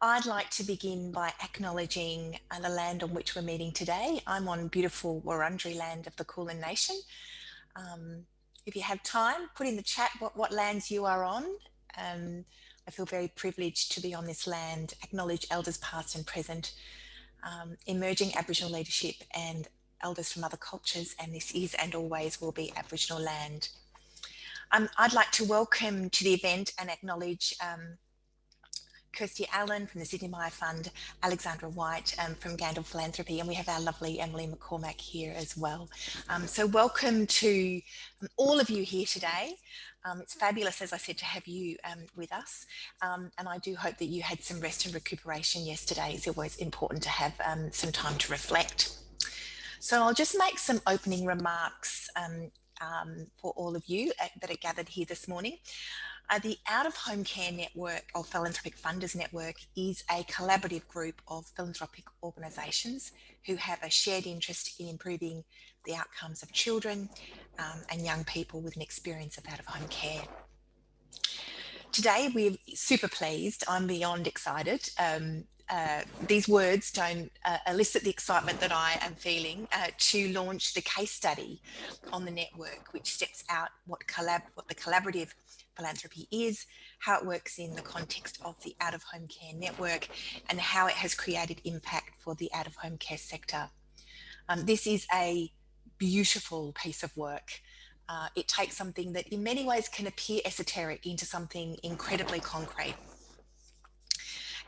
I'd like to begin by acknowledging the land on which we're meeting today. I'm on beautiful Wurundjeri land of the Kulin Nation. If you have time, put in the chat what lands you are on. I feel very privileged to be on this land, acknowledge elders past and present, emerging Aboriginal leadership and elders from other cultures, and this is and always will be Aboriginal land. I'd like to welcome to the event and acknowledge Kirsty Allen from the Sydney Myer Fund, Alexandra White from Gandel Philanthropy, and we have our lovely Emily McCormack here as well. So welcome to all of you here today. It's fabulous, as I said, to have you with us, and I do hope that you had some rest and recuperation yesterday. It's always important to have some time to reflect. So I'll just make some opening remarks for all of you that are gathered here this morning. The Out-of-Home Care Network, or Philanthropic Funders Network, is a collaborative group of philanthropic organisations who have a shared interest in improving the outcomes of children and young people with an experience of out-of-home care. Today, we're super pleased. I'm beyond excited. These words don't elicit the excitement that I am feeling to launch the case study on the network, which steps out what the collaborative philanthropy is, how it works in the context of the out-of-home care network, and how it has created impact for the out-of-home care sector. This is a beautiful piece of work. It takes something that in many ways can appear esoteric into something incredibly concrete.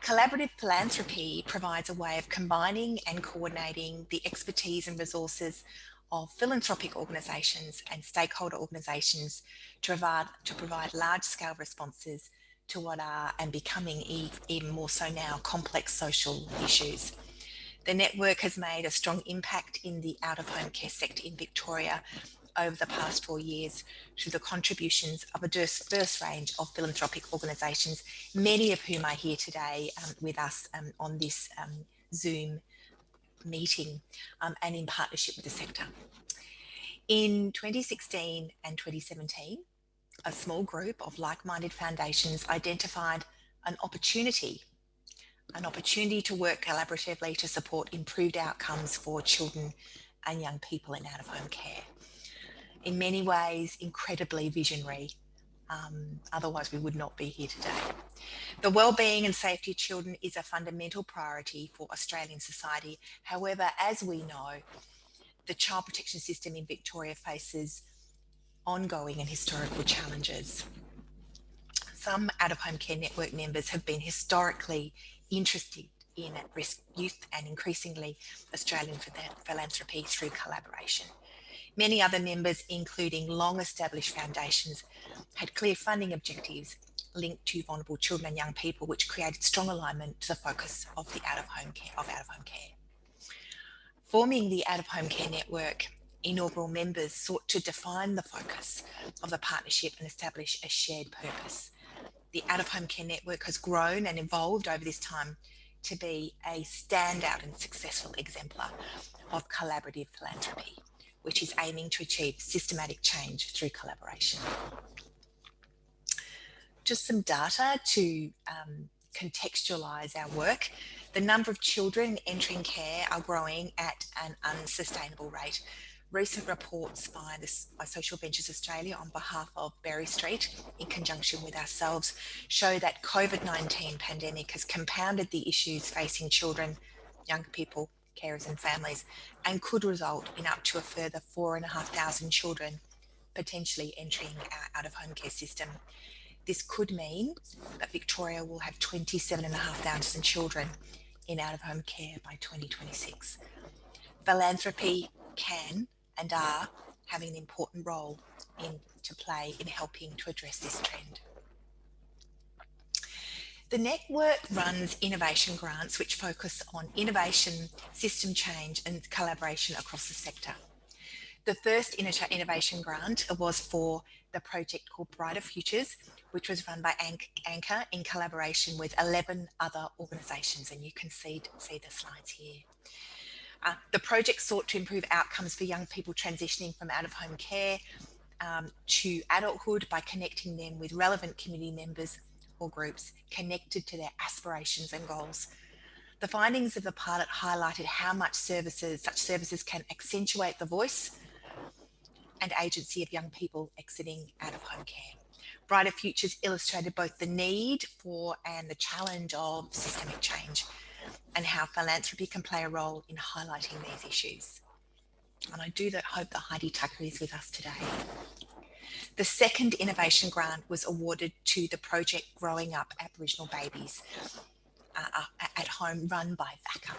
Collaborative philanthropy provides a way of combining and coordinating the expertise and resources of philanthropic organisations and stakeholder organisations to provide large-scale responses to what are, and becoming even more so now, complex social issues. The network has made a strong impact in the out-of-home care sector in Victoria over the past 4 years through the contributions of a diverse range of philanthropic organisations, many of whom are here today with us on this Zoom meeting and in partnership with the sector. In 2016 and 2017, a small group of like-minded foundations identified an opportunity to work collaboratively to support improved outcomes for children and young people in out-of-home care. In many ways, incredibly visionary. Otherwise, we would not be here today. The wellbeing and safety of children is a fundamental priority for Australian society. However, as we know, the child protection system in Victoria faces ongoing and historical challenges. Some out-of-home care network members have been historically interested in at-risk youth and increasingly Australian philanthropy through collaboration. Many other members, including long-established foundations, had clear funding objectives linked to vulnerable children and young people, which created strong alignment to the focus of the out-of-home care. Forming the out-of-home care network, inaugural members sought to define the focus of the partnership and establish a shared purpose. The out-of-home care network has grown and evolved over this time to be a standout and successful exemplar of collaborative philanthropy, which is aiming to achieve systematic change through collaboration. Just some data to contextualise our work. The number of children entering care are growing at an unsustainable rate. Recent reports by Social Ventures Australia on behalf of Berry Street, in conjunction with ourselves, show that COVID-19 pandemic has compounded the issues facing children, young people, carers and families, and could result in up to a further 4,500 children potentially entering our out-of-home care system. This could mean that Victoria will have 27,500 children in out-of-home care by 2026. Philanthropy can and are having an important role to play in helping to address this trend. The network runs innovation grants which focus on innovation, system change and collaboration across the sector. The first innovation grant was for the project called Brighter Futures, which was run by Anchor in collaboration with 11 other organisations, and you can see the slides here. The project sought to improve outcomes for young people transitioning from out-of-home care to adulthood by connecting them with relevant community members or groups connected to their aspirations and goals. The findings of the pilot highlighted how much such services can accentuate the voice and agency of young people exiting out-of-home care. Brighter Futures illustrated both the need for and the challenge of systemic change, and how philanthropy can play a role in highlighting these issues. And I do hope that Heidi Tucker is with us today. The second innovation grant was awarded to the project Growing Up Aboriginal Babies at Home, run by VACA.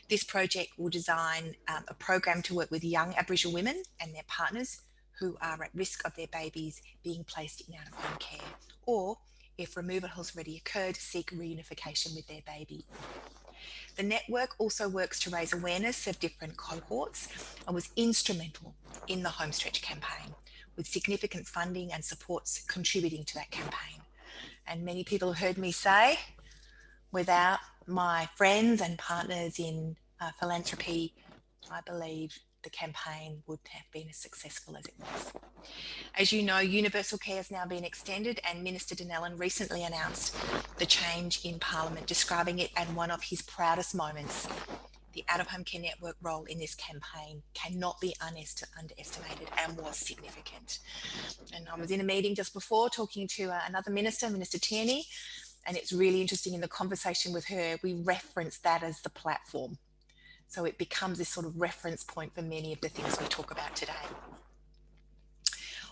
This project will design a program to work with young Aboriginal women and their partners who are at risk of their babies being placed in out-of-home care, or if removal has already occurred, seek reunification with their baby. The network also works to raise awareness of different cohorts and was instrumental in the Homestretch campaign, with significant funding and supports contributing to that campaign. And many people have heard me say, without my friends and partners in philanthropy, I believe the campaign would have been as successful as it was. As you know, universal care has now been extended, and Minister Donnellan recently announced the change in Parliament, describing it as one of his proudest moments. The out-of-home care network role in this campaign cannot be underestimated and was significant. And I was in a meeting just before talking to another minister, Minister Tierney, and it's really interesting in the conversation with her, we reference that as the platform. So it becomes this sort of reference point for many of the things we talk about today.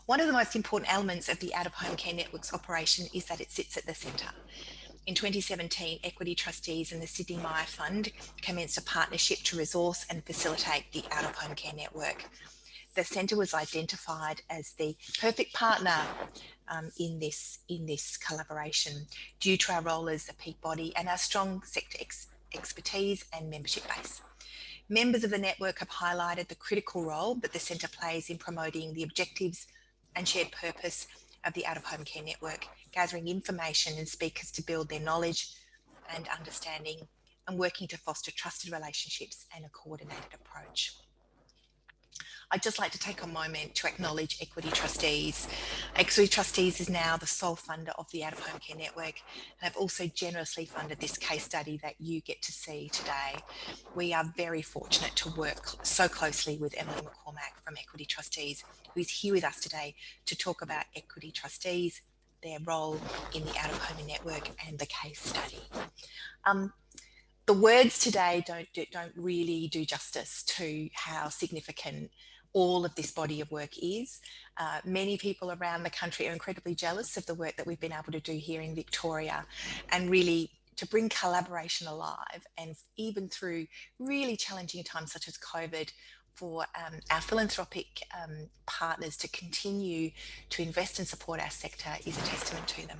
One of the most important elements of the out-of-home care network's operation is that it sits at the centre. In 2017, Equity Trustees and the Sydney Myer Fund commenced a partnership to resource and facilitate the out-of-home care network. The centre was identified as the perfect partner in this collaboration due to our role as a peak body and our strong sector expertise and membership base. Members of the network have highlighted the critical role that the centre plays in promoting the objectives and shared purpose of the out-of-home care network, gathering information and speakers to build their knowledge and understanding, and working to foster trusted relationships and a coordinated approach. I'd just like to take a moment to acknowledge Equity Trustees. Equity Trustees is now the sole funder of the out-of-home care network, and have also generously funded this case study that you get to see today. We are very fortunate to work so closely with Emily McCormack from Equity Trustees, who is here with us today to talk about Equity Trustees, their role in the out-of-home network, and the case study. The words today don't really do justice to how significant all of this body of work is. Many people around the country are incredibly jealous of the work that we've been able to do here in Victoria, and really to bring collaboration alive, and even through really challenging times such as COVID, for our philanthropic partners to continue to invest and support our sector is a testament to them.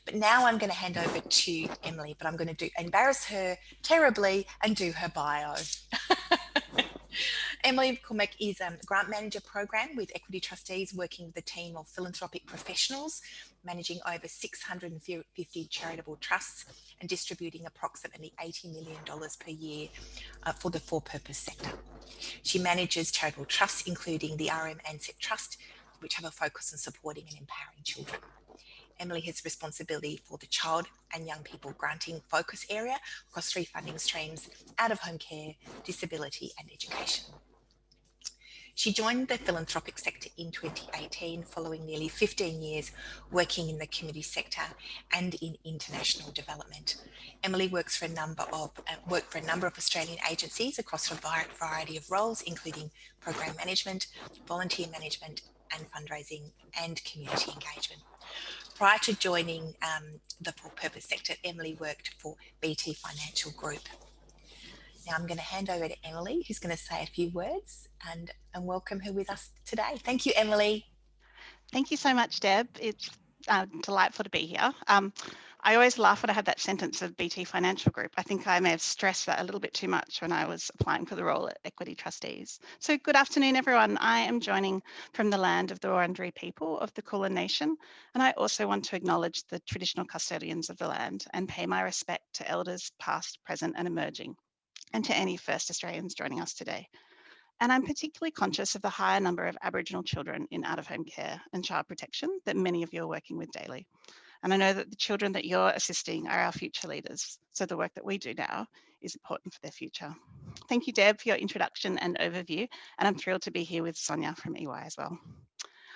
But now I'm going to hand over to Emily, but I'm going to embarrass her terribly and do her bio. Emily Cormack is a grant manager program with Equity Trustees, working with a team of philanthropic professionals, managing over 650 charitable trusts and distributing approximately $80 million per year for the for-purpose sector. She manages charitable trusts, including the RM Ansett Trust, which have a focus on supporting and empowering children. Emily has responsibility for the child and young people granting focus area across 3 funding streams: out-of-home care, disability and education. She joined the philanthropic sector in 2018, following nearly 15 years working in the community sector and in international development. Emily works for a number of Australian agencies across a variety of roles, including program management, volunteer management, and fundraising and community engagement. Prior to joining the for-purpose sector, Emily worked for BT Financial Group. Now I'm going to hand over to Emily, who's going to say a few words and welcome her with us today. Thank you, Emily. Thank you so much, Deb. It's delightful to be here. I always laugh when I have that sentence of BT Financial Group. I think I may have stressed that a little bit too much when I was applying for the role at Equity Trustees. So good afternoon, everyone. I am joining from the land of the Wurundjeri people of the Kulin Nation, and I also want to acknowledge the traditional custodians of the land and pay my respect to elders past, present and emerging, and to any First Australians joining us today. And I'm particularly conscious of the higher number of Aboriginal children in out-of-home care and child protection that many of you are working with daily. And I know that the children that you're assisting are our future leaders. So the work that we do now is important for their future. Thank you, Deb, for your introduction and overview. And I'm thrilled to be here with Sonia from EY as well.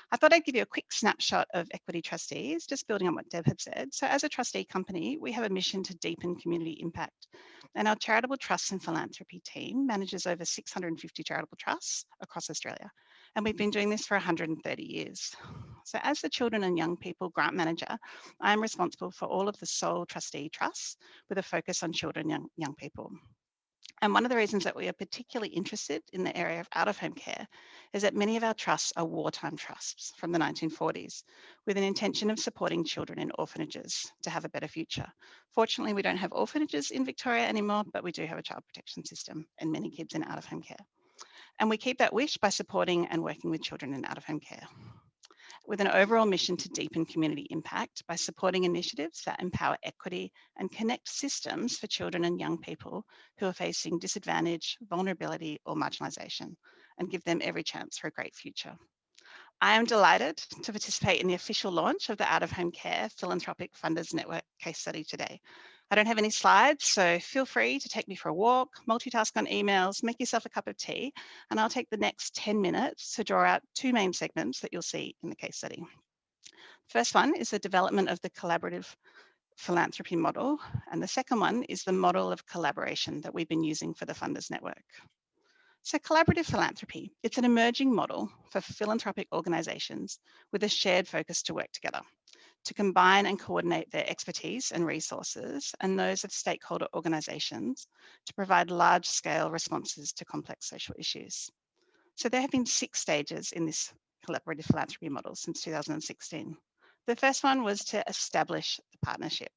I thought I'd give you a quick snapshot of Equity Trustees, just building on what Deb had said. So as a trustee company, we have a mission to deepen community impact. And our charitable trusts and philanthropy team manages over 650 charitable trusts across Australia. And we've been doing this for 130 years. So as the Children and Young People Grant Manager, I am responsible for all of the sole trustee trusts with a focus on children and young people. And one of the reasons that we are particularly interested in the area of out-of-home care is that many of our trusts are wartime trusts from the 1940s, with an intention of supporting children in orphanages to have a better future. Fortunately, we don't have orphanages in Victoria anymore, but we do have a child protection system and many kids in out-of-home care. And we keep that wish by supporting and working with children in out-of-home care, with an overall mission to deepen community impact by supporting initiatives that empower equity and connect systems for children and young people who are facing disadvantage, vulnerability, or marginalisation, and give them every chance for a great future. I am delighted to participate in the official launch of the Out of Home Care Philanthropic Funders Network case study today. I don't have any slides, so feel free to take me for a walk, multitask on emails, make yourself a cup of tea, and I'll take the next 10 minutes to draw out two main segments that you'll see in the case study. First one is the development of the collaborative philanthropy model, and the second one is the model of collaboration that we've been using for the Funders Network. So collaborative philanthropy, it's an emerging model for philanthropic organisations with a shared focus to work together, to combine and coordinate their expertise and resources and those of stakeholder organisations to provide large-scale responses to complex social issues. So there have been 6 stages in this collaborative philanthropy model since 2016. The first one was to establish the partnership.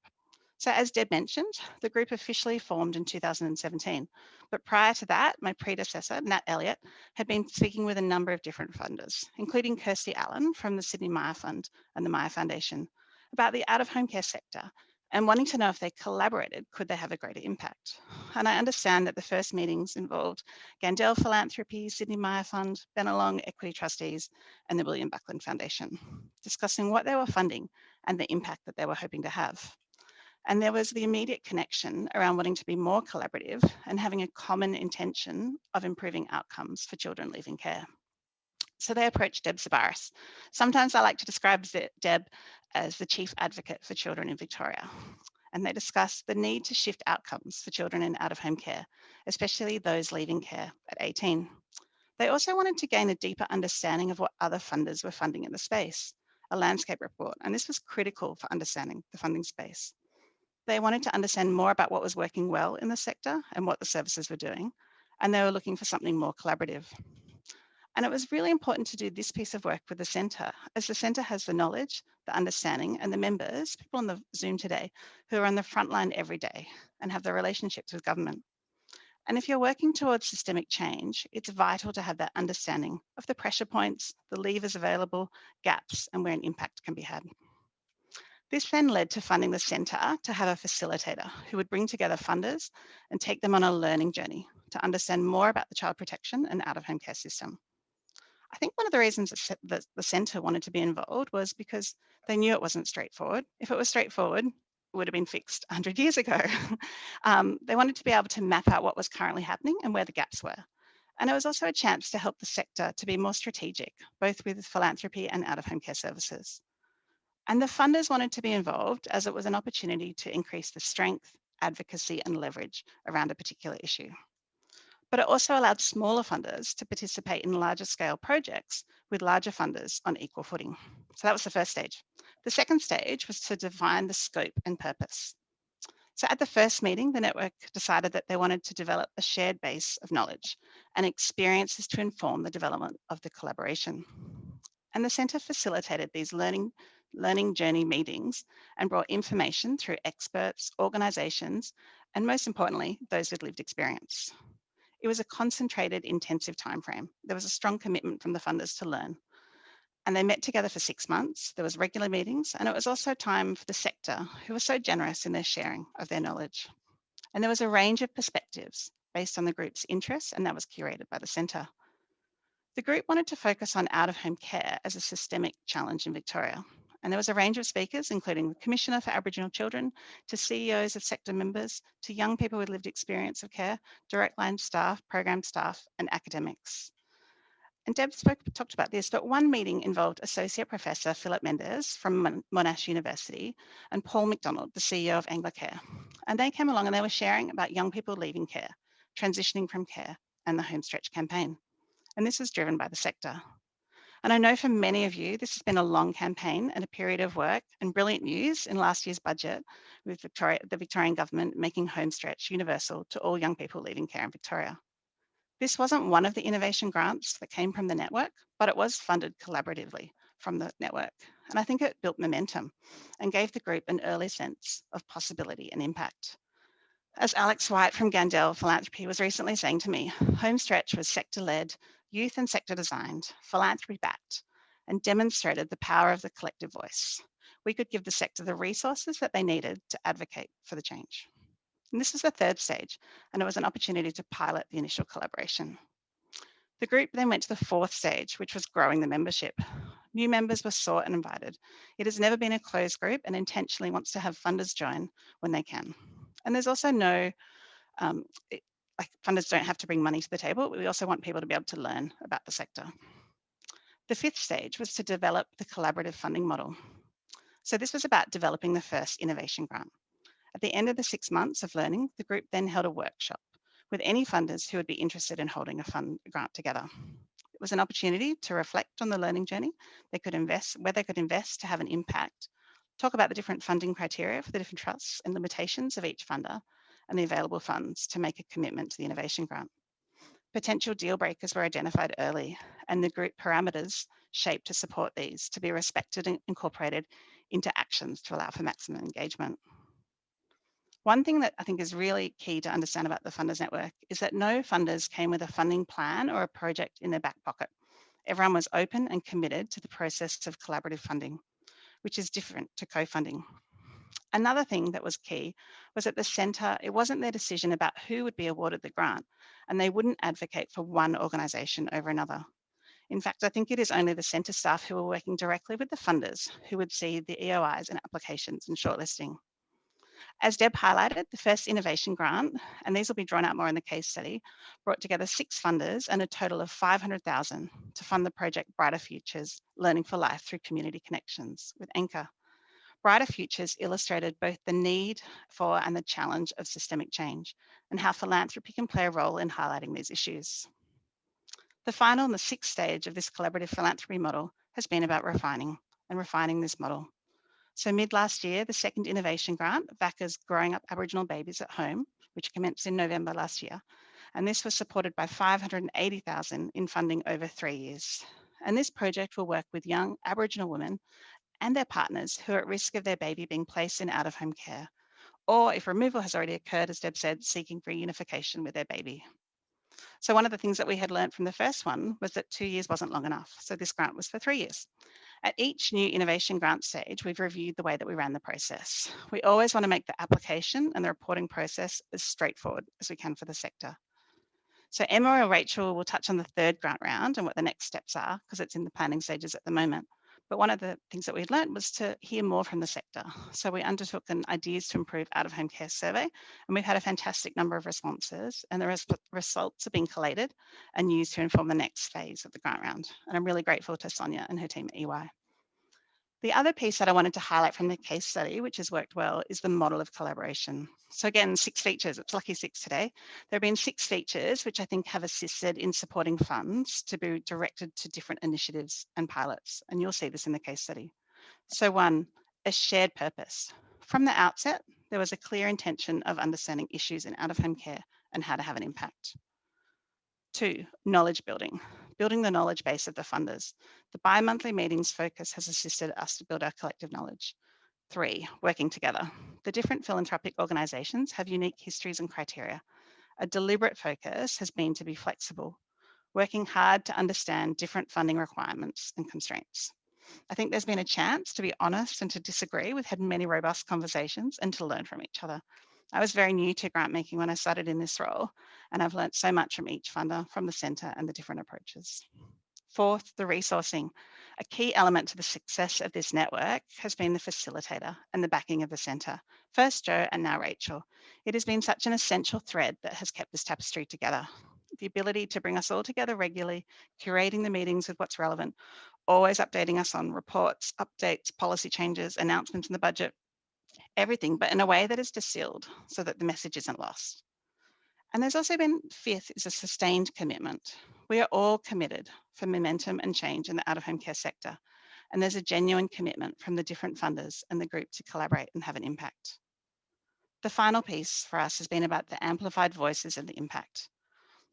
So as Deb mentioned, the group officially formed in 2017. But prior to that, my predecessor, Nat Elliott, had been speaking with a number of different funders, including Kirsty Allen from the Sydney Myer Fund and the Myer Foundation, about the out-of-home care sector and wanting to know if they collaborated, could they have a greater impact? And I understand that the first meetings involved Gandel Philanthropy, Sydney Myer Fund, Bennelong Equity Trustees, and the William Buckland Foundation, discussing what they were funding and the impact that they were hoping to have. And there was the immediate connection around wanting to be more collaborative and having a common intention of improving outcomes for children leaving care. So they approached Deb Tsorbaris. Sometimes I like to describe Deb as the chief advocate for children in Victoria. And they discussed the need to shift outcomes for children in out-of-home care, especially those leaving care at 18. They also wanted to gain a deeper understanding of what other funders were funding in the space, a landscape report, and this was critical for understanding the funding space. They wanted to understand more about what was working well in the sector and what the services were doing, and they were looking for something more collaborative. And it was really important to do this piece of work with the centre, as the centre has the knowledge, the understanding, and the members, people on the Zoom today, who are on the front line every day and have the relationships with government. And if you're working towards systemic change, it's vital to have that understanding of the pressure points, the levers available, gaps, and where an impact can be had. This then led to funding the centre to have a facilitator who would bring together funders and take them on a learning journey to understand more about the child protection and out-of-home care system. I think one of the reasons that the centre wanted to be involved was because they knew it wasn't straightforward. If it was straightforward, it would have been fixed 100 years ago. They wanted to be able to map out what was currently happening and where the gaps were. And it was also a chance to help the sector to be more strategic, both with philanthropy and out-of-home care services. And the funders wanted to be involved as it was an opportunity to increase the strength, advocacy, and leverage around a particular issue. But it also allowed smaller funders to participate in larger scale projects with larger funders on equal footing. So that was the first stage. The second stage was to define the scope and purpose. So at the first meeting, the network decided that they wanted to develop a shared base of knowledge and experiences to inform the development of the collaboration. And the centre facilitated these learning journey meetings and brought information through experts, organisations, and most importantly, those with lived experience. It was a concentrated, intensive timeframe. There was a strong commitment from the funders to learn. And they met together for 6 months. There was regular meetings, and it was also time for the sector, who were so generous in their sharing of their knowledge. And there was a range of perspectives based on the group's interests, and that was curated by the centre. The group wanted to focus on out-of-home care as a systemic challenge in Victoria. And there was a range of speakers, including the Commissioner for Aboriginal Children, to CEOs of sector members, to young people with lived experience of care, direct line staff, program staff, and academics. And Deb talked about this, but one meeting involved Associate Professor Philip Mendes from Monash University and Paul McDonald, the CEO of Anglicare. And they came along and they were sharing about young people leaving care, transitioning from care, and the Homestretch campaign. And this was driven by the sector. And I know for many of you, this has been a long campaign and a period of work and brilliant news in last year's budget with the Victorian government making Homestretch universal to all young people leaving care in Victoria. This wasn't one of the innovation grants that came from the network, but it was funded collaboratively from the network. And I think it built momentum and gave the group an early sense of possibility and impact. As Alex White from Gandel Philanthropy was recently saying to me, Homestretch was sector-led, youth and sector designed, philanthropy-backed, and demonstrated the power of the collective voice. We could give the sector the resources that they needed to advocate for the change. And this is the third stage, and it was an opportunity to pilot the initial collaboration. The group then went to the fourth stage, which was growing the membership. New members were sought and invited. It has never been a closed group and intentionally wants to have funders join when they can. And there's also no, like funders don't have to bring money to the table. We also want people to be able to learn about the sector. The fifth stage was to develop the collaborative funding model. So this was about developing the first innovation grant. At the end of the 6 months of learning, the group then held a workshop with any funders who would be interested in holding a grant together. It was an opportunity to reflect on the learning journey they could invest, where they could invest to have an impact, talk about the different funding criteria for the different trusts and limitations of each funder, and the available funds to make a commitment to the innovation grant. Potential deal breakers were identified early, and the group parameters shaped to support these to be respected and incorporated into actions to allow for maximum engagement. One thing that I think is really key to understand about the Funders Network is that no funders came with a funding plan or a project in their back pocket. Everyone was open and committed to the process of collaborative funding, which is different to co-funding. Another thing that was key was at the centre, it wasn't their decision about who would be awarded the grant, and they wouldn't advocate for one organisation over another. In fact, I think it is only the centre staff who were working directly with the funders who would see the EOIs and applications and shortlisting. As Deb highlighted, the first innovation grant, and these will be drawn out more in the case study, brought together 6 funders and a total of $500,000 to fund the project Brighter Futures, Learning for Life through Community Connections with Anchor. Brighter Futures illustrated both the need for and the challenge of systemic change and how philanthropy can play a role in highlighting these issues. The final and the 6th stage of this collaborative philanthropy model has been about refining this model. So mid last year, the second innovation grant, VACA's Growing Up Aboriginal Babies at Home, which commenced in November last year, and this was supported by $580,000 in funding over 3 years. And this project will work with young Aboriginal women and their partners who are at risk of their baby being placed in out-of-home care, or if removal has already occurred, as Deb said, seeking reunification with their baby. So one of the things that we had learned from the first one was that 2 years wasn't long enough. So this grant was for 3 years. At each new innovation grant stage, we've reviewed the way that we ran the process. We always want to make the application and the reporting process as straightforward as we can for the sector. So Emma or Rachel will touch on the third grant round and what the next steps are, because it's in the planning stages at the moment. But one of the things that we'd learned was to hear more from the sector. So we undertook an ideas to improve out-of-home care survey, and we've had a fantastic number of responses, and the results are being collated and used to inform the next phase of the grant round. And I'm really grateful to Sonia and her team at EY. The other piece that I wanted to highlight from the case study, which has worked well, is the model of collaboration. So again, 6 features, it's lucky 6 today. There have been 6 features which I think have assisted in supporting funds to be directed to different initiatives and pilots, and you'll see this in the case study. So 1, a shared purpose. From the outset, there was a clear intention of understanding issues in out-of-home care and how to have an impact. 2, knowledge building, building the knowledge base of the funders. The bi-monthly meetings focus has assisted us to build our collective knowledge. 3, working together. The different philanthropic organisations have unique histories and criteria. A deliberate focus has been to be flexible, working hard to understand different funding requirements and constraints. I think there's been a chance to be honest and to disagree. We've had many robust conversations and to learn from each other. I was very new to grant making when I started in this role, and I've learned so much from each funder, from the centre and the different approaches. Fourth, the resourcing. A key element to the success of this network has been the facilitator and the backing of the centre. First Jo and now Rachel. It has been such an essential thread that has kept this tapestry together. The ability to bring us all together regularly, curating the meetings with what's relevant, always updating us on reports, updates, policy changes, announcements in the budget, everything, but in a way that is distilled so that the message isn't lost. And there's also been, fifth, is a sustained commitment. We are all committed for momentum and change in the out-of-home care sector. And there's a genuine commitment from the different funders and the group to collaborate and have an impact. The final piece for us has been about the amplified voices and the impact.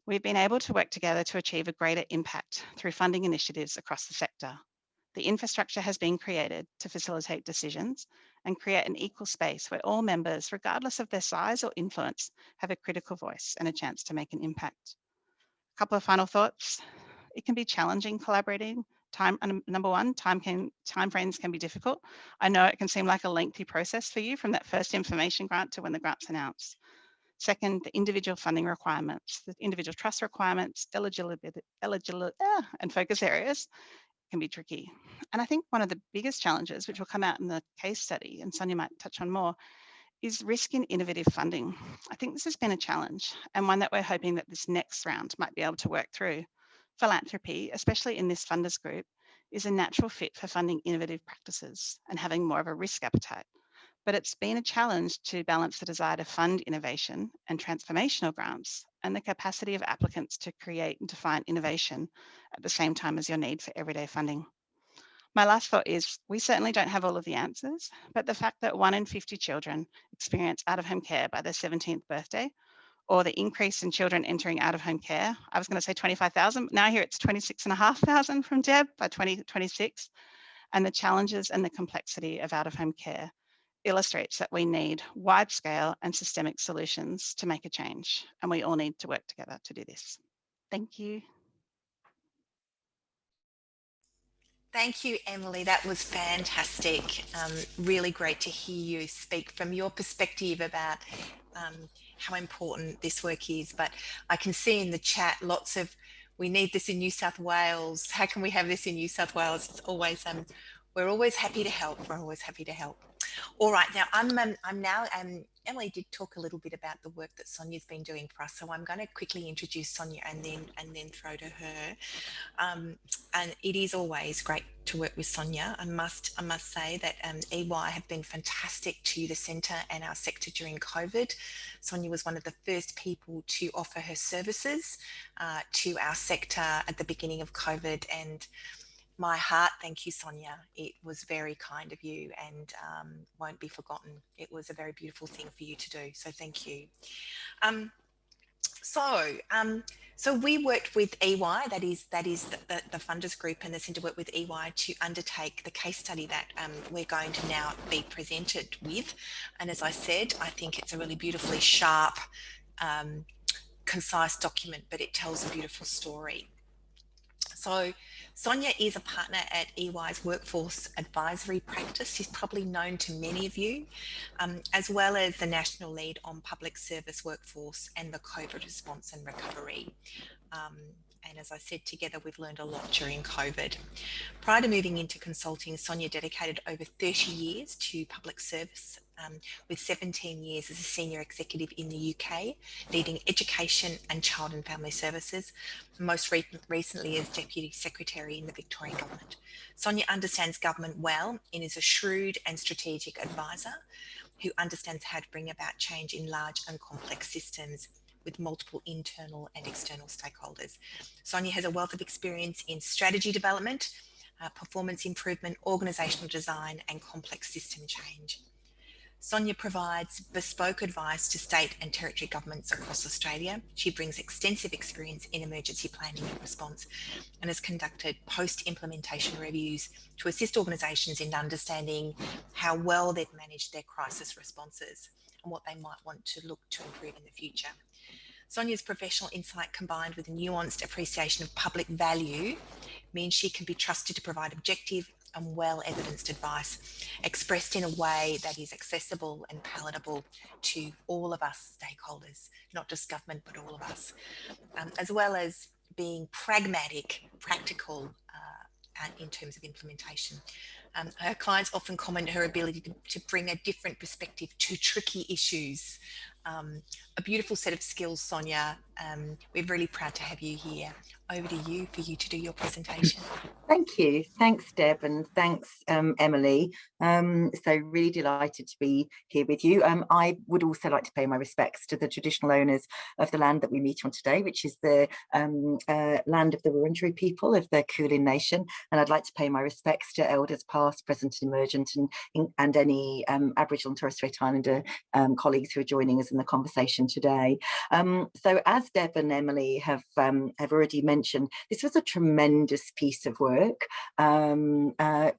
We've been able to work together to achieve a greater impact through funding initiatives across the sector. The infrastructure has been created to facilitate decisions and create an equal space where all members, regardless of their size or influence, have a critical voice and a chance to make an impact. A couple of final thoughts. It can be challenging collaborating. Number one, time frames can be difficult. I know it can seem like a lengthy process for you from that first information grant to when the grant's announced. Second, the individual funding requirements, the individual trust requirements, eligibility, and focus areas can be tricky. And I think one of the biggest challenges, which will come out in the case study, and Sonia might touch on more, is risk in innovative funding. I think this has been a challenge and one that we're hoping that this next round might be able to work through. Philanthropy, especially in this funders group, is a natural fit for funding innovative practices and having more of a risk appetite. But it's been a challenge to balance the desire to fund innovation and transformational grants and the capacity of applicants to create and define innovation at the same time as your need for everyday funding. My last thought is we certainly don't have all of the answers, but the fact that 1 in 50 children experience out-of-home care by their 17th birthday, or the increase in children entering out-of-home care, I was going to say 25,000, now here it's 26,500 from Deb by 2026, and the challenges and the complexity of out-of-home care illustrates that we need wide-scale and systemic solutions to make a change, and we all need to work together to do this. Thank you. Thank you, Emily. That was fantastic. Really great to hear you speak from your perspective about how important this work is. But I can see in the chat lots of, we need this in New South Wales. How can we have this in New South Wales? It's always, we're always happy to help. We're always happy to help. All right, now I'm now, Emily did talk a little bit about the work that Sonia's been doing for us, so I'm going to quickly introduce Sonia and then throw to her. And it is always great to work with Sonia. I must say that EY have been fantastic to the centre and our sector during COVID. Sonia was one of the first people to offer her services to our sector at the beginning of COVID, and my heart, thank you, Sonia. It was very kind of you and won't be forgotten. It was a very beautiful thing for you to do. So thank you. So we worked with EY, that is the funders group, and the centre worked with EY to undertake the case study that we're going to now be presented with. And as I said, I think it's a really beautifully sharp, concise document, but it tells a beautiful story. So Sonia is a partner at EY's workforce advisory practice. She's probably known to many of you, as well as the national lead on public service workforce and the COVID response and recovery. And as I said, together we've learned a lot during COVID. Prior to moving into consulting, Sonia dedicated over 30 years to public service, with 17 years as a senior executive in the UK, leading education and child and family services, most recently as Deputy Secretary in the Victorian Government. Sonia understands government well and is a shrewd and strategic advisor who understands how to bring about change in large and complex systems with multiple internal and external stakeholders. Sonia has a wealth of experience in strategy development, performance improvement, organisational design, and complex system change. Sonia provides bespoke advice to state and territory governments across Australia. She brings extensive experience in emergency planning and response and has conducted post-implementation reviews to assist organisations in understanding how well they've managed their crisis responses and what they might want to look to improve in the future. Sonia's professional insight combined with a nuanced appreciation of public value means she can be trusted to provide objective, and well-evidenced advice expressed in a way that is accessible and palatable to all of us stakeholders, not just government, but all of us, as well as being pragmatic, practical in terms of implementation. Her clients often comment her ability to bring a different perspective to tricky issues. A beautiful set of skills, Sonia. We're really proud to have you here. Over to you for you to do your presentation. Thank you. Thanks, Deb, and thanks, Emily. So really delighted to be here with you. I would also like to pay my respects to the traditional owners of the land that we meet on today, which is the land of the Wurundjeri people of the Kulin Nation. And I'd like to pay my respects to elders past, present and emergent, and any Aboriginal and Torres Strait Islander colleagues who are joining us in the conversation today. So as Deb and Emily have already mentioned, this was a tremendous piece of work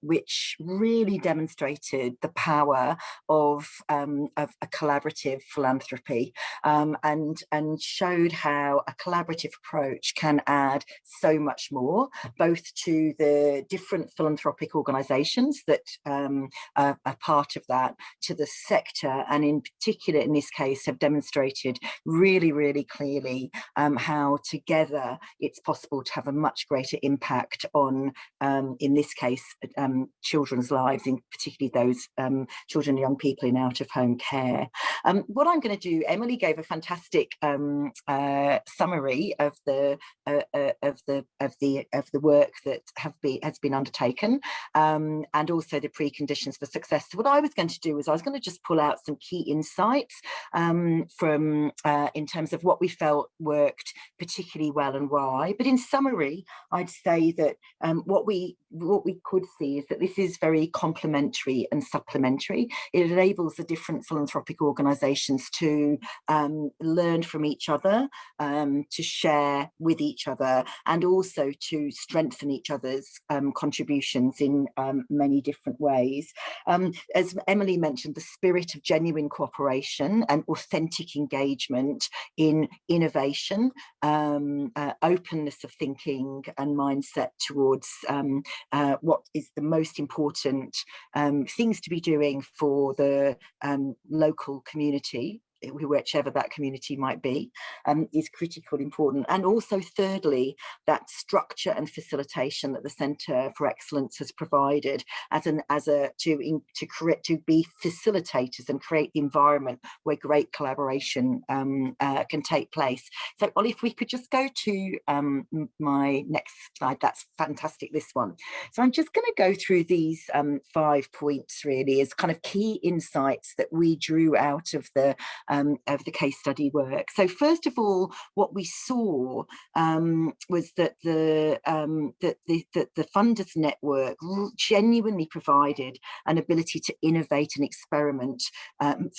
which really demonstrated the power of a collaborative philanthropy, and showed how a collaborative approach can add so much more, both to the different philanthropic organisations that are part of that, to the sector, and in particular in this case have demonstrated really, really clearly how together it's possible to have a much greater impact on, in this case, children's lives, in particularly those children and young people in out-of-home care. What I'm going to do, Emily gave a fantastic summary of the work that has been undertaken, and also the preconditions for success. So what I was going to do is I was going to just pull out some key insights from in terms of what we felt worked particularly well and why. But in summary, I'd say that what we could see is that this is very complementary and supplementary. It enables the different philanthropic organisations to learn from each other, to share with each other, and also to strengthen each other's contributions in many different ways. As Emily mentioned, the spirit of genuine cooperation and authentic engagement in innovation, openness of thinking and mindset towards what is the most important things to be doing for the local community, whichever that community might be, is critically important. And also thirdly, that structure and facilitation that the Centre for Excellence has provided to be facilitators and create the environment where great collaboration can take place. So Ollie, if we could just go to my next slide, that's fantastic, this one. So I'm just going to go through these 5 points really as kind of key insights that we drew out of the case study work. So first of all, what we saw was that the funders network genuinely provided an ability to innovate and experiment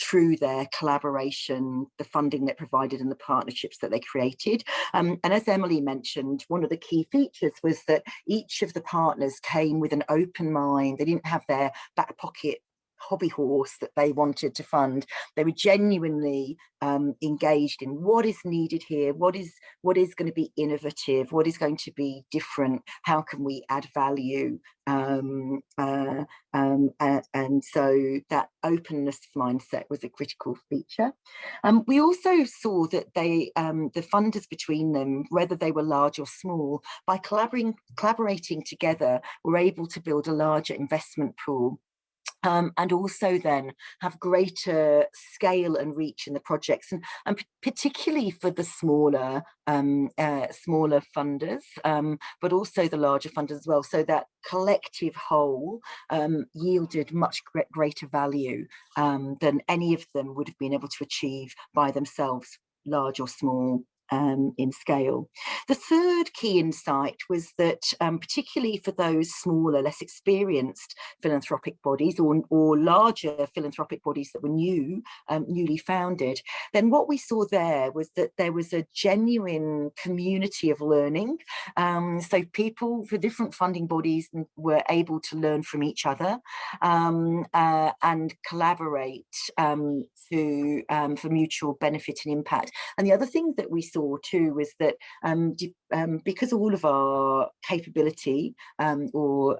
through their collaboration, the funding they provided and the partnerships that they created. And as Emily mentioned, one of the key features was that each of the partners came with an open mind. They didn't have their back pocket hobby horse that they wanted to fund. They were genuinely engaged in what is needed here, what is going to be innovative, what is going to be different, how can we add value, and so that openness mindset was a critical feature. We also saw that the funders between them, whether they were large or small, by collaborating together, were able to build a larger investment pool. And also then have greater scale and reach in the projects, and particularly for the smaller funders, but also the larger funders as well. So that collective whole yielded much greater value than any of them would have been able to achieve by themselves, large or small. In scale. The third key insight was that particularly for those smaller, less experienced philanthropic bodies or larger philanthropic bodies that were newly founded, then what we saw there was that there was a genuine community of learning. So people for different funding bodies were able to learn from each other and collaborate for mutual benefit and impact. And the other thing that we saw saw too was that because all of our capability or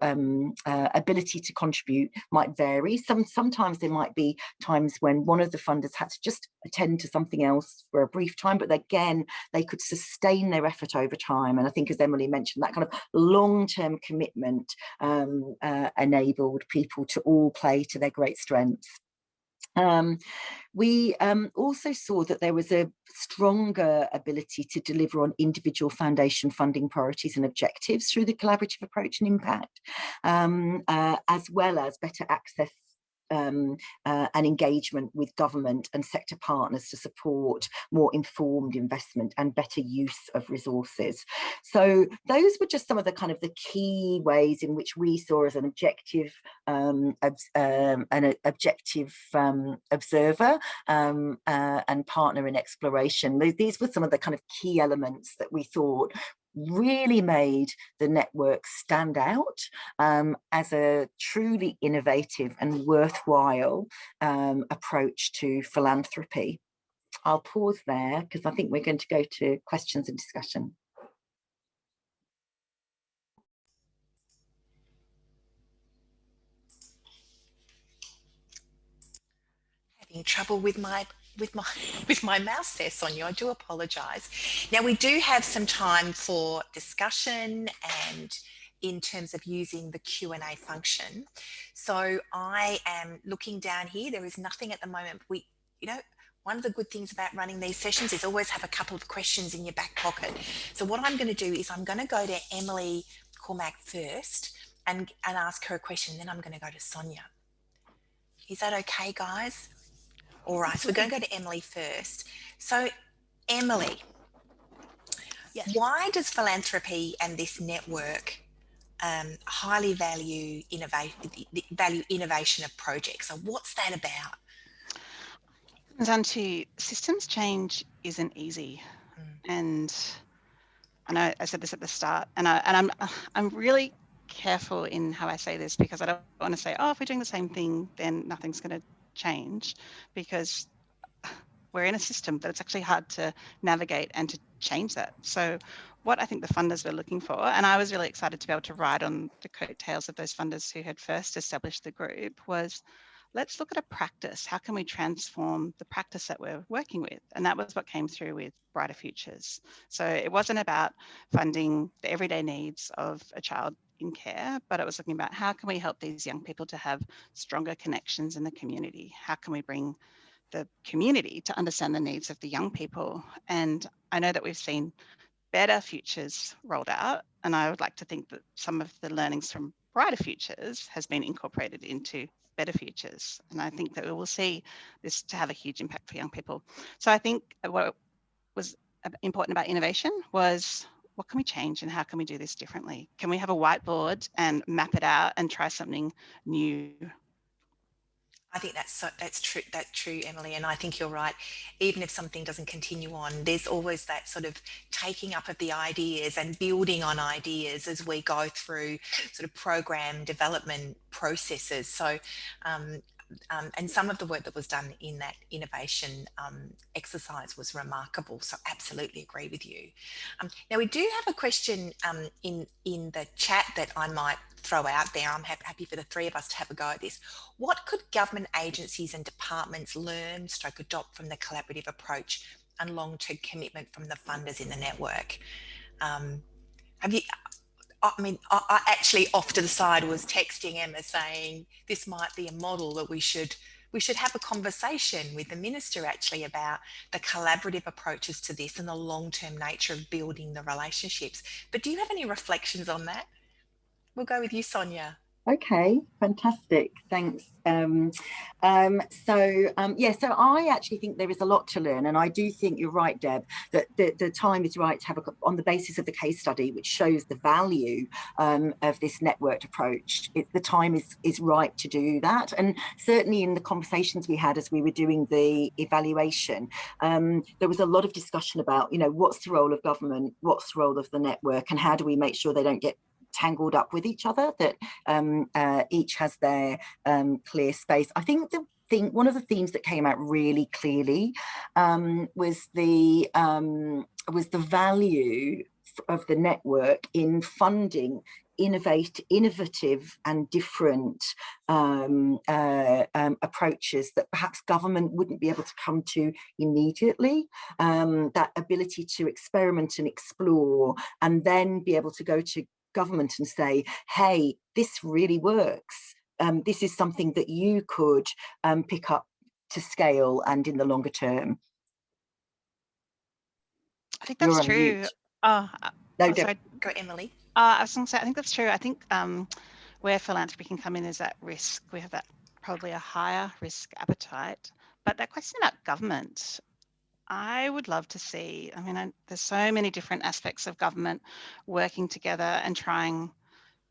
ability to contribute might vary, sometimes there might be times when one of the funders had to just attend to something else for a brief time, but again, they could sustain their effort over time. And I think, as Emily mentioned, that kind of long-term commitment enabled people to all play to their great strengths. We also saw that there was a stronger ability to deliver on individual foundation funding priorities and objectives through the collaborative approach and impact, as well as better access and engagement with government and sector partners to support more informed investment and better use of resources. So those were just some of the kind of the key ways in which we saw as an objective observer and partner in exploration. These were some of the kind of key elements that we thought really made the network stand out as a truly innovative and worthwhile approach to philanthropy. I'll pause there because I think we're going to go to questions and discussion. Having trouble with my mouse there, Sonia. I do apologise. Now, we do have some time for discussion and in terms of using the Q&A function. So I am looking down here. There is nothing at the moment. One of the good things about running these sessions is always have a couple of questions in your back pocket. So what I'm going to do is I'm going to go to Emily Cormack first and ask her a question. Then I'm going to go to Sonia. Is that okay, guys? All right, so we're going to go to Emily first. So, Emily, yes. Why does philanthropy and this network highly value innovation of projects? So what's that about? It comes down to systems change isn't easy. And I know I said this at the start, and I'm really careful in how I say this, because I don't want to say, oh, if we're doing the same thing, then nothing's going to change, because we're in a system that it's actually hard to navigate and to change that. So what I think the funders were looking for, and I was really excited to be able to ride on the coattails of those funders who had first established the group, was let's look at a practice. How can we transform the practice that we're working with? And that was what came through with Brighter Futures. So it wasn't about funding the everyday needs of a child in care, but it was looking about how can we help these young people to have stronger connections in the community? How can we bring the community to understand the needs of the young people? And I know that we've seen Better Futures rolled out, and I would like to think that some of the learnings from Brighter Futures has been incorporated into Better Futures. And I think that we will see this to have a huge impact for young people. So I think what was important about innovation was, what can we change and how can we do this differently? Can we have a whiteboard and map it out and try something new? I think that's true, Emily, and I think you're right. Even if something doesn't continue on, there's always that sort of taking up of the ideas and building on ideas as we go through sort of program development processes. So and some of the work that was done in that innovation exercise was remarkable. So absolutely agree with you. Now we do have a question in the chat that I might throw out there. I'm happy for the three of us to have a go at this. What could government agencies and departments learn / adopt from the collaborative approach and long-term commitment from the funders in the network? I actually off to the side was texting Emma saying this might be a model that we should have a conversation with the minister actually about the collaborative approaches to this and the long-term nature of building the relationships. But do you have any reflections on that? We'll go with you, Sonia. Okay, fantastic. Thanks. So I actually think there is a lot to learn, and I do think you're right, Deb, that the time is right to have on the basis of the case study, which shows the value of this networked approach. The time is right to do that, and certainly in the conversations we had as we were doing the evaluation, there was a lot of discussion about, what's the role of government, what's the role of the network, and how do we make sure they don't get tangled up with each other, that each has their clear space. I think the themes that came out really clearly was the value of the network in funding innovative and different approaches that perhaps government wouldn't be able to come to immediately. That ability to experiment and explore, and then be able to go to government and say, hey, this really works. This is something that you could pick up to scale and in the longer term. I think that's true. No, sorry, go Emily. I was going to say, I think that's true. I think where philanthropy can come in is at risk. We have that probably a higher risk appetite. But that question about government, I would love to see, I mean, there's so many different aspects of government working together and trying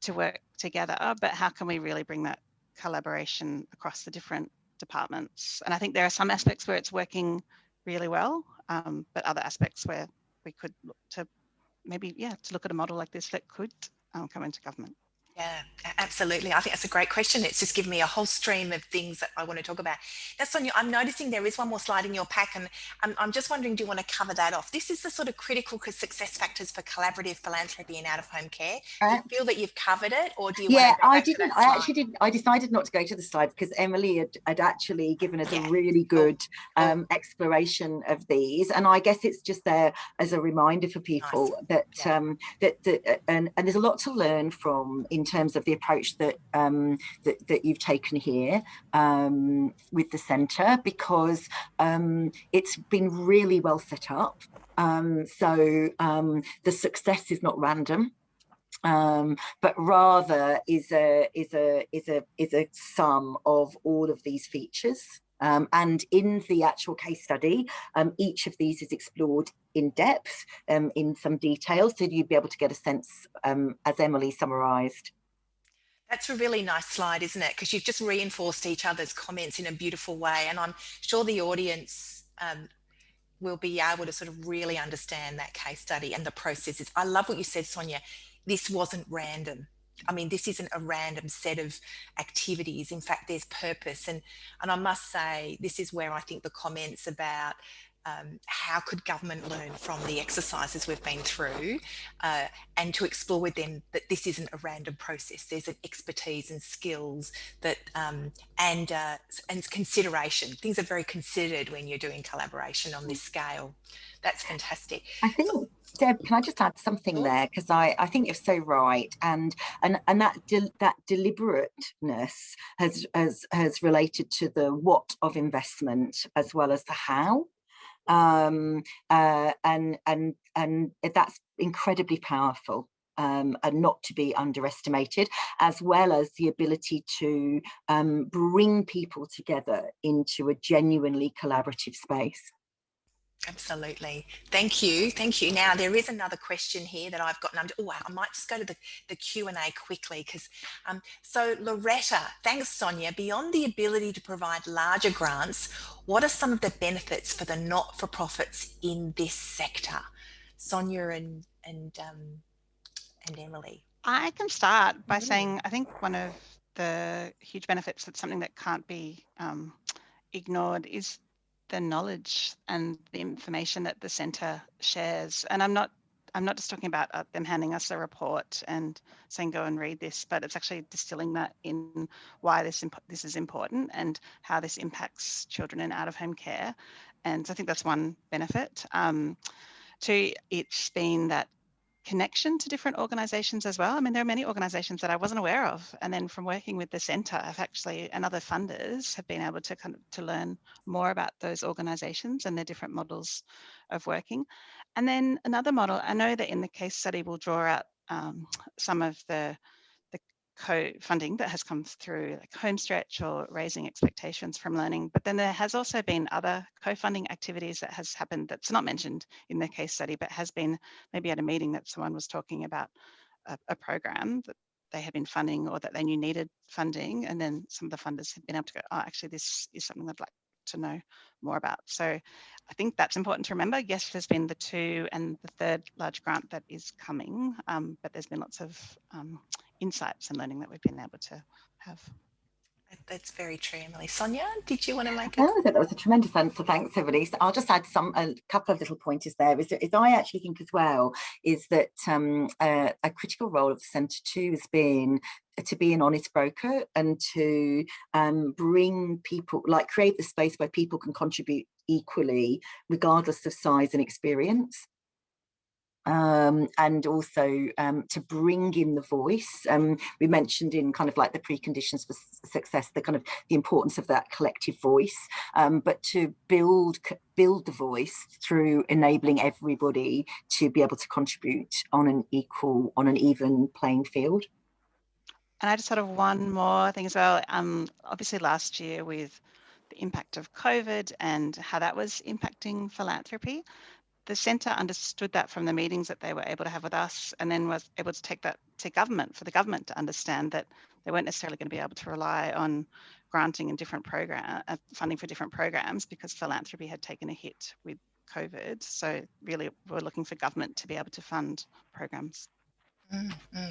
to work together, but how can we really bring that collaboration across the different departments? And I think there are some aspects where it's working really well, but other aspects where we could look to maybe, to look at a model like this that could come into government. Yeah, absolutely. I think that's a great question. It's just given me a whole stream of things that I want to talk about. Now, Sonia, I'm noticing there is one more slide in your pack, and I'm just wondering, do you want to cover that off? This is the sort of critical success factors for collaborative philanthropy in out-of-home care. Do you feel that you've covered it, or do you want to go back to that slide? I actually didn't. I decided not to go to the slide because Emily had actually given us a really good exploration of these, and I guess it's just there as a reminder for people that and there's a lot to learn from in terms of the approach that that you've taken here with the centre, because it's been really well set up. So the success is not random, but rather is a sum of all of these features. And in the actual case study, each of these is explored in depth, in some detail, so you'd be able to get a sense, as Emily summarised. That's a really nice slide, isn't it? Because you've just reinforced each other's comments in a beautiful way, and I'm sure the audience will be able to sort of really understand that case study and the processes. I love what you said, Sonia. This wasn't random. I mean, this isn't a random set of activities. In fact, there's purpose. And I must say, this is where I think the comments about how could government learn from the exercises we've been through, and to explore with them that this isn't a random process. There's an expertise and skills that and consideration. Things are very considered when you're doing collaboration on this scale. That's fantastic. I think, Deb, can I just add something there? Because I think you're so right, and that deliberateness has related to the what of investment as well as the how. And that's incredibly powerful, and not to be underestimated, as well as the ability to bring people together into a genuinely collaborative space. Absolutely. Thank you. Thank you. Now, there is another question here that I've got. And I might just go to the Q&A quickly, because so Loretta, thanks, Sonia. Beyond the ability to provide larger grants, what are some of the benefits for the not-for-profits in this sector? Sonia and Emily. I can start by saying I think one of the huge benefits, that's something that can't be ignored, is the knowledge and the information that the centre shares. And I'm not just talking about them handing us a report and saying go and read this, but it's actually distilling that in why this is important and how this impacts children in out-of-home care. And so I think that's one benefit. Two, it's been that connection to different organisations as well. I mean, there are many organisations that I wasn't aware of, and then from working with the centre, I've actually, and other funders, have been able to to learn more about those organisations and their different models of working. And then another model, I know that in the case study we'll draw out some of the co-funding that has come through, like Homestretch or Raising Expectations from Learning, but then there has also been other co-funding activities that has happened that's not mentioned in the case study, but has been maybe at a meeting that someone was talking about a program that they had been funding or that they knew needed funding, and then some of the funders have been able to go, oh, actually this is something I'd like to know more about. So I think that's important to remember. Yes, there's been the 2 and the 3rd large grant that is coming, but there's been lots of insights and learning that we've been able to have. That's very true, Emily. Sonia, did you want to make I thought that was a tremendous answer. Thanks, everybody. So I'll just add a couple of little pointers there. Is I actually think as well is that a critical role of the centre too has been to be an honest broker and to bring people, like create the space where people can contribute equally, regardless of size and experience. And also to bring in the voice. We mentioned in kind of like the preconditions for success, the kind of the importance of that collective voice, but to build the voice through enabling everybody to be able to contribute on an even playing field. And I just sort of one more thing as well. Obviously last year with the impact of COVID and how that was impacting philanthropy, the centre understood that from the meetings that they were able to have with us, and then was able to take that to government for the government to understand that they weren't necessarily going to be able to rely on granting and different funding for different programs because philanthropy had taken a hit with COVID. So really we're looking for government to be able to fund programs.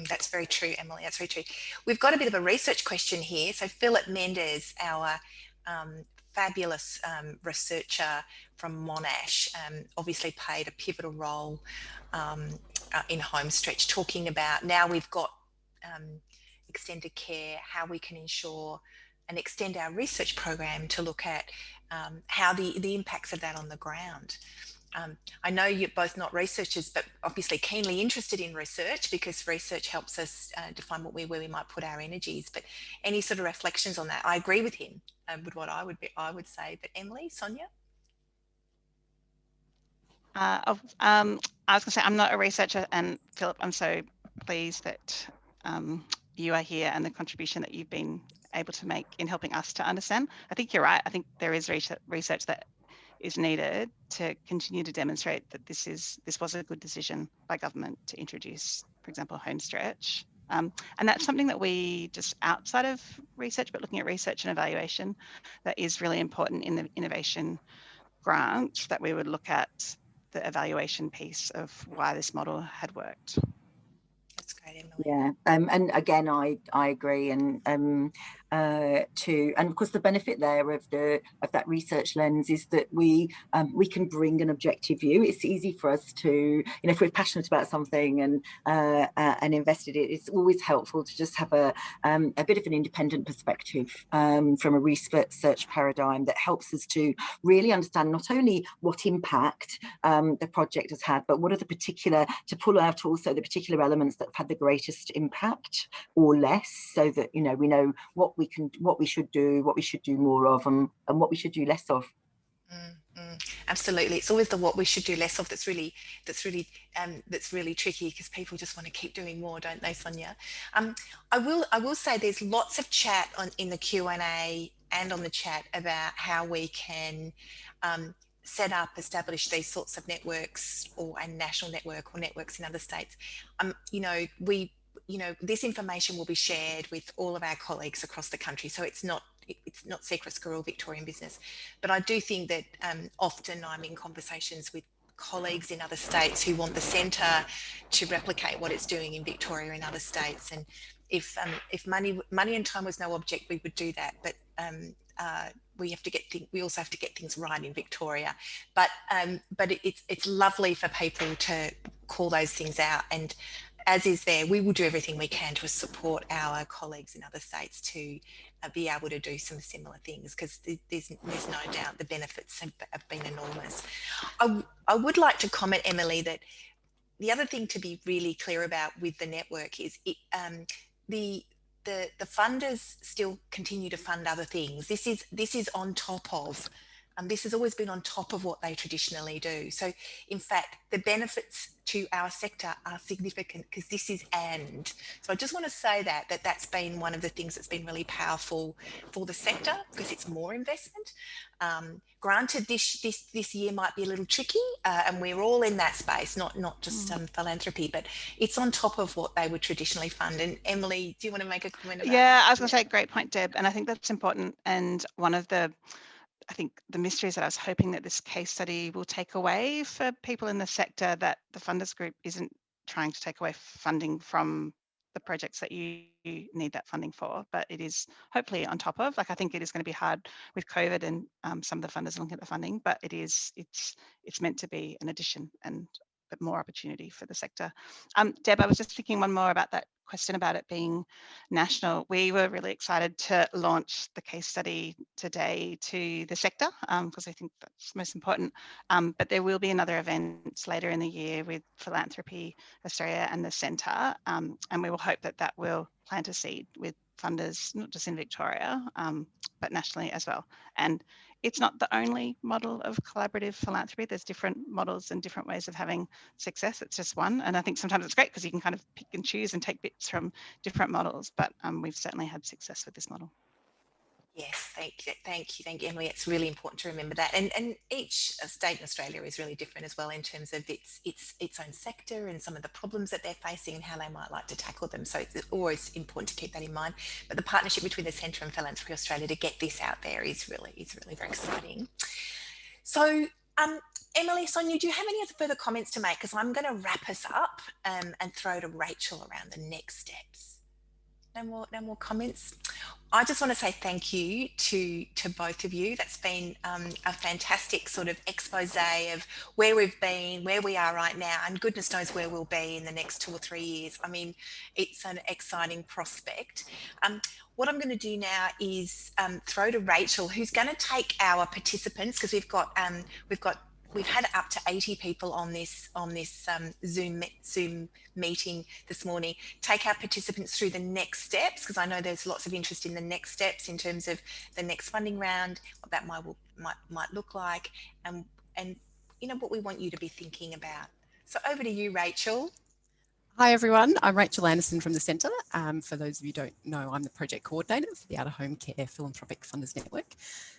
That's very true, Emily. That's very true. We've got a bit of a research question here. So Philip Mendes, our fabulous researcher from Monash, obviously played a pivotal role in Homestretch, talking about now we've got extended care, how we can ensure and extend our research program to look at how the impacts of that on the ground. I know you're both not researchers, but obviously keenly interested in research because research helps us define where we might put our energies. But any sort of reflections on that? I agree with him with what I would say. But Emily, Sonia? I was going to say I'm not a researcher, and Philip, I'm so pleased that you are here and the contribution that you've been able to make in helping us to understand. I think you're right. I think there is research that is needed to continue to demonstrate that this was a good decision by government to introduce, for example, Homestretch. And that's something that we just outside of research, but looking at research and evaluation, that is really important in the innovation grant, that we would look at the evaluation piece of why this model had worked. That's great, Emily. Yeah, and again, I agree, and of course the benefit there of that research lens is that we can bring an objective view. It's easy for us to, if we're passionate about something and invested in it, it's always helpful to just have a bit of an independent perspective from a research paradigm that helps us to really understand not only what impact the project has had, but what are to pull out also the particular elements that have had the greatest impact or less, so that we know what we should do more of, and what we should do less of. Absolutely, it's always the what we should do less of that's really tricky, because people just want to keep doing more, don't they, Sonia? I will say there's lots of chat in the Q&A and on the chat about how we can establish these sorts of networks, or a national network or networks in other states. This information will be shared with all of our colleagues across the country, so it's not secret squirrel Victorian business. But I do think that often I'm in conversations with colleagues in other states who want the centre to replicate what it's doing in Victoria and other states. And if money and time was no object, we would do that. But we also have to get things right in Victoria. But it's lovely for people to call those things out, and as is there, we will do everything we can to support our colleagues in other states to be able to do some similar things, because there's no doubt the benefits have been enormous. I would like to comment, Emily, that the other thing to be really clear about with the network is the funders still continue to fund other things. This is on top of. This has always been on top of what they traditionally do. So, in fact, the benefits to our sector are significant, because this is and. So I just want to say that's been one of the things that's been really powerful for the sector, because it's more investment. Granted, this year might be a little tricky, and we're all in that space, not just philanthropy, but it's on top of what they would traditionally fund. And Emily, do you want to make a comment about that? I was going to say, great point, Deb. And I think that's important. And one of the mysteries that I was hoping that this case study will take away for people in the sector, that the funders group isn't trying to take away funding from the projects that you need that funding for, but it is hopefully on top of. Like, I think it is going to be hard with COVID and some of the funders looking at the funding, but it's meant to be an addition and more opportunity for the sector. Deb, I was just thinking one more about that question about it being national. We were really excited to launch the case study today to the sector because I think that's most important. But there will be another event later in the year with Philanthropy Australia and the Centre, and we will hope that that will plant a seed with funders, not just in Victoria, but nationally as well. And it's not the only model of collaborative philanthropy. There's different models and different ways of having success. It's just one. And I think sometimes it's great because you can kind of pick and choose and take bits from different models, but we've certainly had success with this model. Yes, thank you, Emily. It's really important to remember that, and each state in Australia is really different as well in terms of its own sector and some of the problems that they're facing and how they might like to tackle them. So it's always important to keep that in mind. But the partnership between the Centre and Philanthropy Australia to get this out there is really very exciting. So, Emily, Sonia, do you have any other further comments to make? Because I'm going to wrap us up and throw to Rachel around the next steps. No more comments. I just want to say thank you to both of you. That's been a fantastic sort of expose of where we've been, where we are right now, and goodness knows where we'll be in the next 2 or 3 years. I mean, it's an exciting prospect. What I'm going to do now is throw to Rachel, who's going to take our participants, because we've had up to 80 people on this Zoom meeting this morning. Take our participants through the next steps, because I know there's lots of interest in the next steps in terms of the next funding round, what that might look like, and you know what we want you to be thinking about. So over to you, Rachel. Hi everyone, I'm Rachel Anderson from the Centre. For those of you who don't know, I'm the project coordinator for the Out of Home Care Philanthropic Funders Network.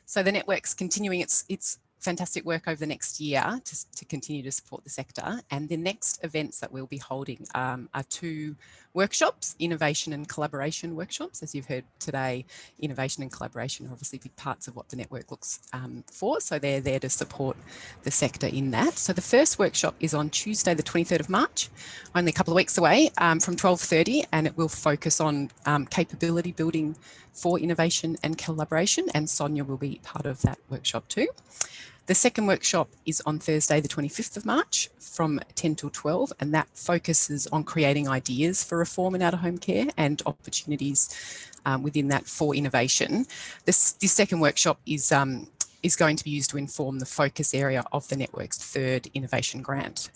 So the network's continuing its fantastic work over the next year to continue to support the sector. And the next events that we'll be holding are 2 workshops, innovation and collaboration workshops. As you've heard today, innovation and collaboration are obviously big parts of what the network looks for. So they're there to support the sector in that. So the first workshop is on Tuesday, the 23rd of March, only a couple of weeks away, from 12:30, and it will focus on capability building for innovation and collaboration, and Sonia will be part of that workshop too. The second workshop is on Thursday, the 25th of March from 10 till 12, and that focuses on creating ideas for reform in out-of-home care and opportunities within that for innovation. This second workshop is going to be used to inform the focus area of the network's 3rd innovation grant,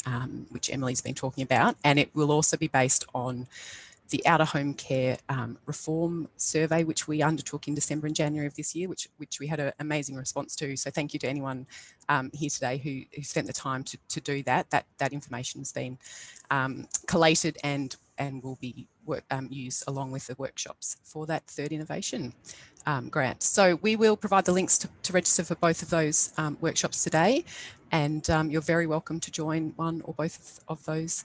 which Emily's been talking about, and it will also be based on the out-of-home care reform survey, which we undertook in December and January of this year, which we had an amazing response to. So thank you to anyone here today who spent the time to do that. That information has been collated and will be used along with the workshops for that 3rd innovation grant. So we will provide the links to register for both of those workshops today, and you're very welcome to join one or both of those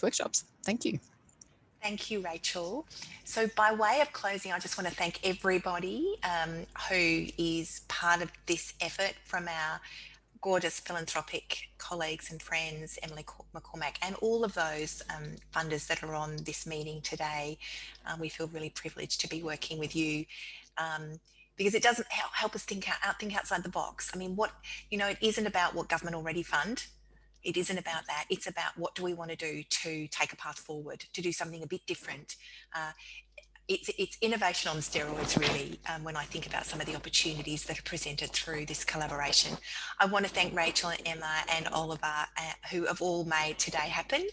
workshops. Thank you. Thank you, Rachel. So by way of closing, I just want to thank everybody who is part of this effort, from our gorgeous philanthropic colleagues and friends, Emily McCormack, and all of those funders that are on this meeting today. We feel really privileged to be working with you, because it doesn't help us think outside the box. I mean, it isn't about what government already fund. It isn't about that. It's about what do we want to do to take a path forward, to do something a bit different. It's innovation on steroids, really, when I think about some of the opportunities that are presented through this collaboration. I want to thank Rachel and Emma and Oliver, who have all made today happen.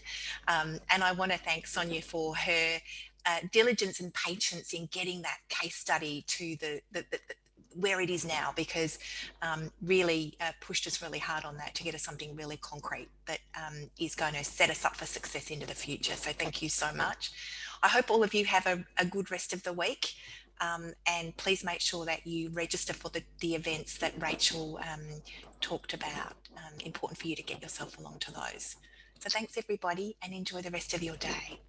And I want to thank Sonia for her diligence and patience in getting that case study to the where it is now, because really pushed us really hard on that to get us something really concrete that is going to set us up for success into the future. So thank you so much. I hope all of you have a good rest of the week, and please make sure that you register for the events that Rachel talked about. Important for you to get yourself along to those. So thanks everybody, and enjoy the rest of your day.